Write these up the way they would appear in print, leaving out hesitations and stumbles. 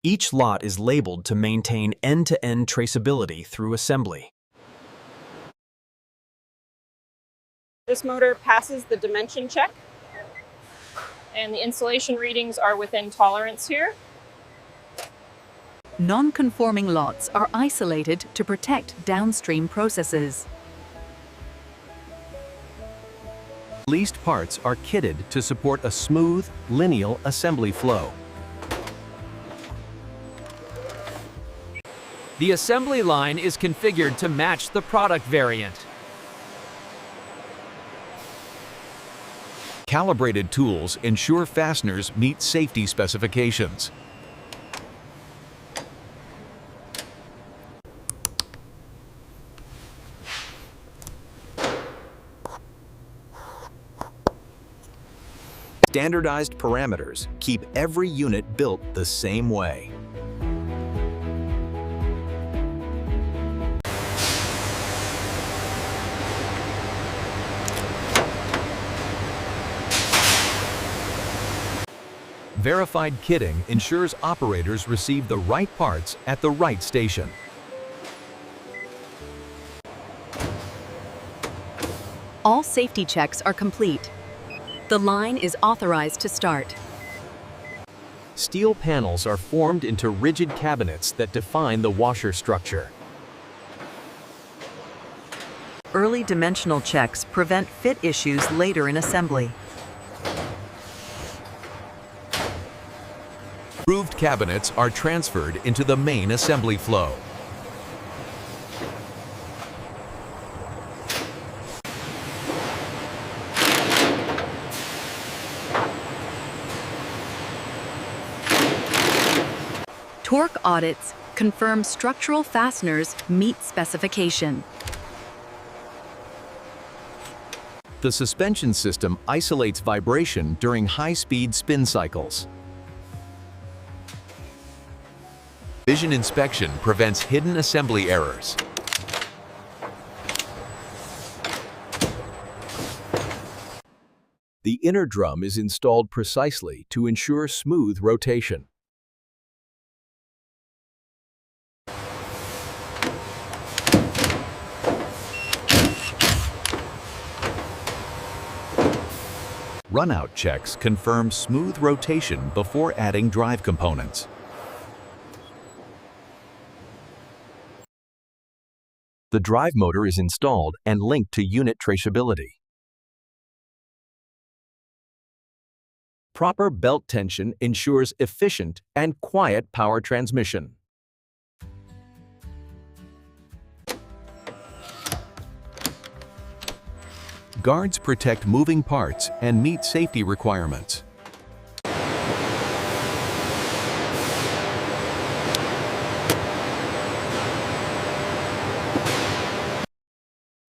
Each lot is labeled to maintain end-to-end traceability through assembly. This motor passes the dimension check, and the insulation readings are within tolerance here. Non-conforming lots are isolated to protect downstream processes. Released parts are kitted to support a smooth, lineal assembly flow. The assembly line is configured to match the product variant. Calibrated tools ensure fasteners meet safety specifications. Standardized parameters keep every unit built the same way. Verified kitting ensures operators receive the right parts at the right station. All safety checks are complete. The line is authorized to start. Steel panels are formed into rigid cabinets that define the washer structure. Early dimensional checks prevent fit issues later in assembly. Approved cabinets are transferred into the main assembly flow. Torque audits confirm structural fasteners meet specification. The suspension system isolates vibration during high-speed spin cycles. Vision inspection prevents hidden assembly errors. The inner drum is installed precisely to ensure smooth rotation. Runout checks confirm smooth rotation before adding drive components. The drive motor is installed and linked to unit traceability. Proper belt tension ensures efficient and quiet power transmission. Guards protect moving parts and meet safety requirements.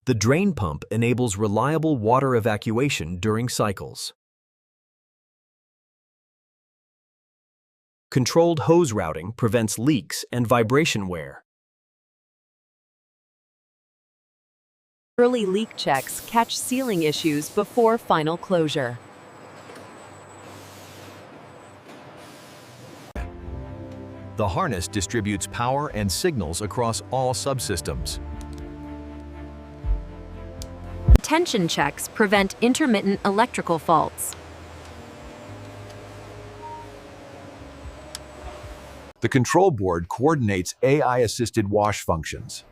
The drain pump enables reliable water evacuation during cycles. Controlled hose routing prevents leaks and vibration wear. Early leak checks catch sealing issues before final closure. The harness distributes power and signals across all subsystems. Tension checks prevent intermittent electrical faults. The control board coordinates AI-assisted wash functions.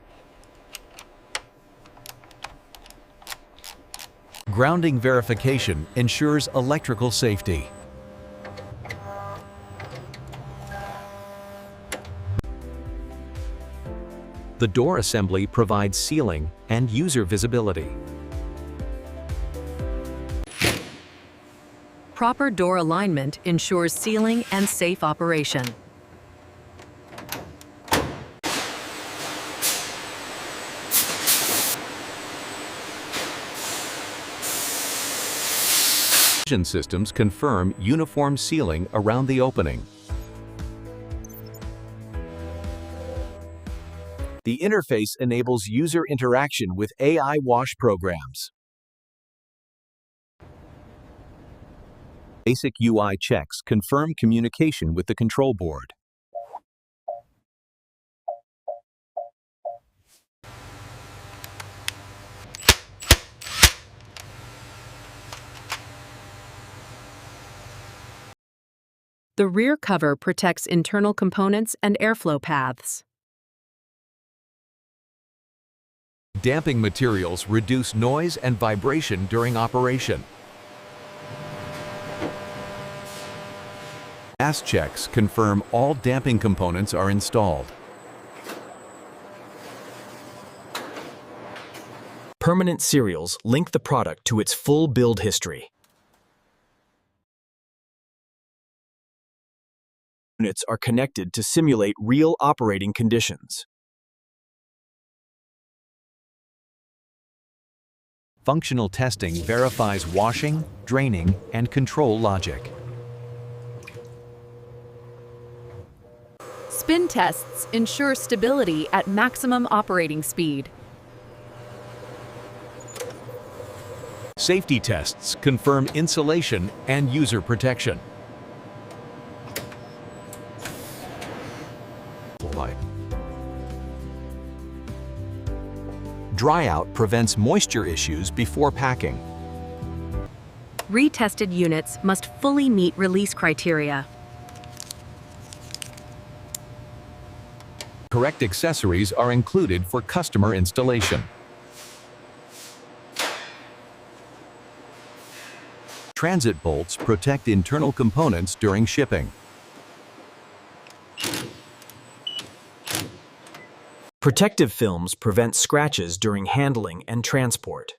Grounding verification ensures electrical safety. The door assembly provides sealing and user visibility. Proper door alignment ensures sealing and safe operation. Vision systems confirm uniform sealing around the opening. The interface enables user interaction with AI wash programs. Basic UI checks confirm communication with the control board. The rear cover protects internal components and airflow paths. Damping materials reduce noise and vibration during operation. Gas checks confirm all damping components are installed. Permanent serials link the product to its full build history. Units are connected to simulate real operating conditions. Functional testing verifies washing, draining, and control logic. Spin tests ensure stability at maximum operating speed. Safety tests confirm insulation and user protection. Dry out prevents moisture issues before packing. Retested units must fully meet release criteria. Correct accessories are included for customer installation. Transit bolts protect internal components during shipping. Protective films prevent scratches during handling and transport.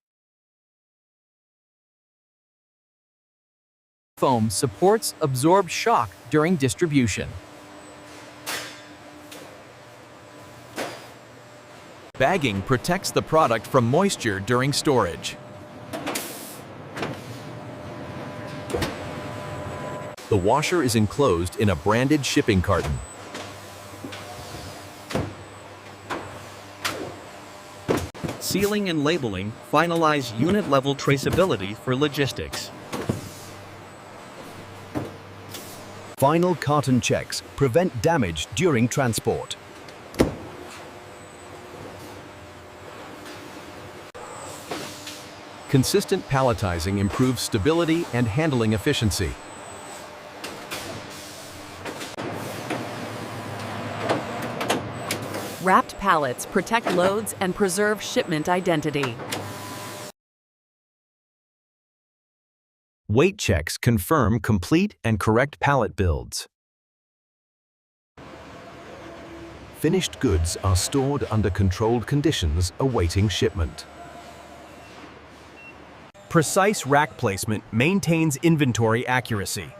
Foam supports absorbed shock during distribution. Bagging protects the product from moisture during storage. The washer is enclosed in a branded shipping carton. Sealing and labeling finalize unit-level traceability for logistics. Final carton checks prevent damage during transport. Consistent palletizing improves stability and handling efficiency. Wrapped pallets protect loads and preserve shipment identity. Weight checks confirm complete and correct pallet builds. Finished goods are stored under controlled conditions awaiting shipment. Precise rack placement maintains inventory accuracy.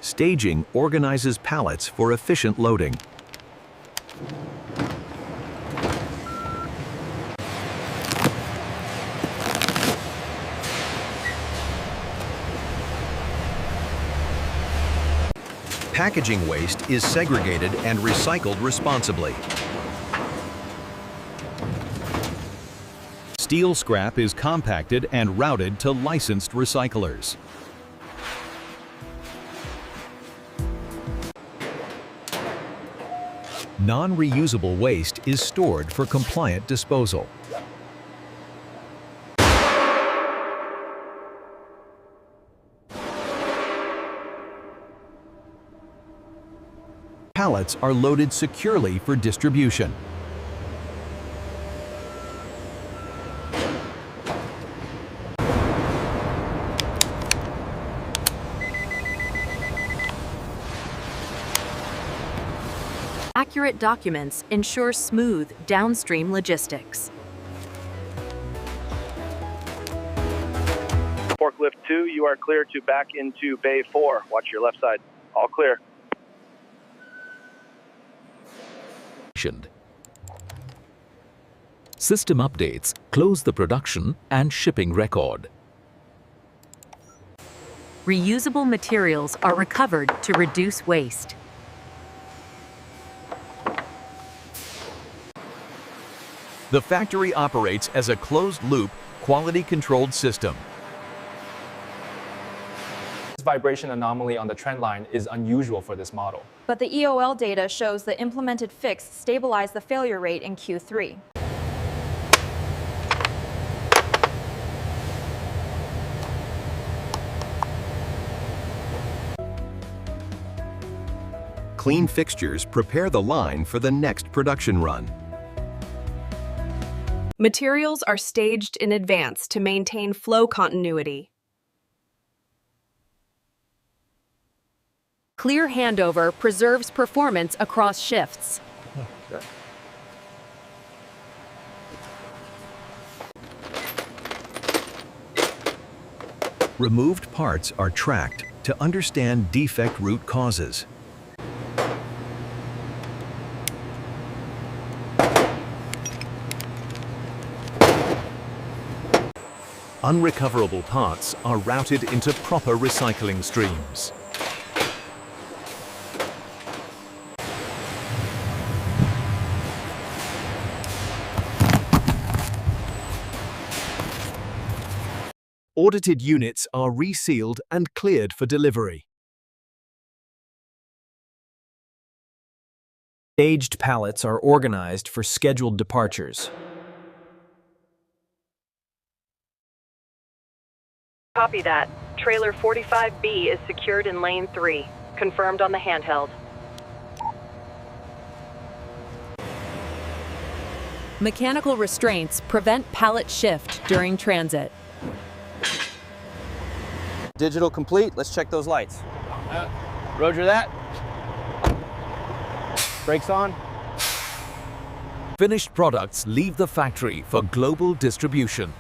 Staging organizes pallets for efficient loading. Packaging waste is segregated and recycled responsibly. Steel scrap is compacted and routed to licensed recyclers. Non-reusable waste is stored for compliant disposal. Pallets are loaded securely for distribution. Accurate documents ensure smooth downstream logistics. Forklift 2, you are clear to back into Bay 4. Watch your left side. All clear. System updates close the production and shipping record. Reusable materials are recovered to reduce waste. The factory operates as a closed-loop, quality-controlled system. vibration anomaly on the trend line is unusual for this model. But the EOL data shows the implemented fix stabilized the failure rate in Q3. Clean fixtures prepare the line for the next production run. Materials are staged in advance to maintain flow continuity. Clear handover preserves performance across shifts. Removed parts are tracked to understand defect root causes. Unrecoverable parts are routed into proper recycling streams. Audited units are resealed and cleared for delivery. Staged pallets are organized for scheduled departures. Copy that. Trailer 45B is secured in lane 3. Confirmed on the handheld. Mechanical restraints prevent pallet shift during transit. Digital complete. Let's check those lights. Roger that. Brakes on. Finished products leave the factory for global distribution.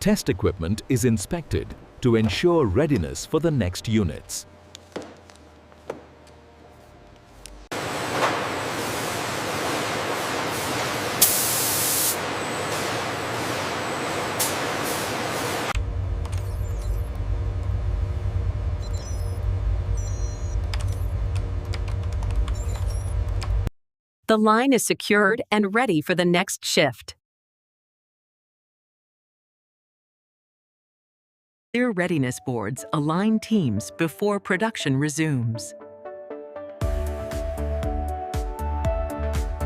Test equipment is inspected to ensure readiness for the next units. The line is secured and ready for the next shift. Clear readiness boards align teams before production resumes.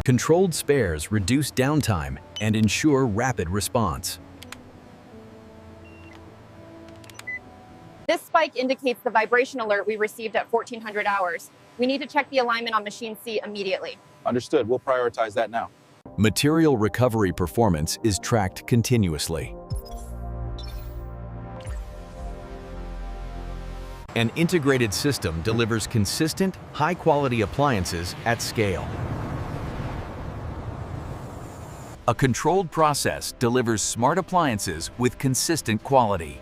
Controlled spares reduce downtime and ensure rapid response. This spike indicates the vibration alert we received at 1400 hours. We need to check the alignment on machine C immediately. Understood. We'll prioritize that now. Material recovery performance is tracked continuously. An integrated system delivers consistent, high-quality appliances at scale. A controlled process delivers smart appliances with consistent quality.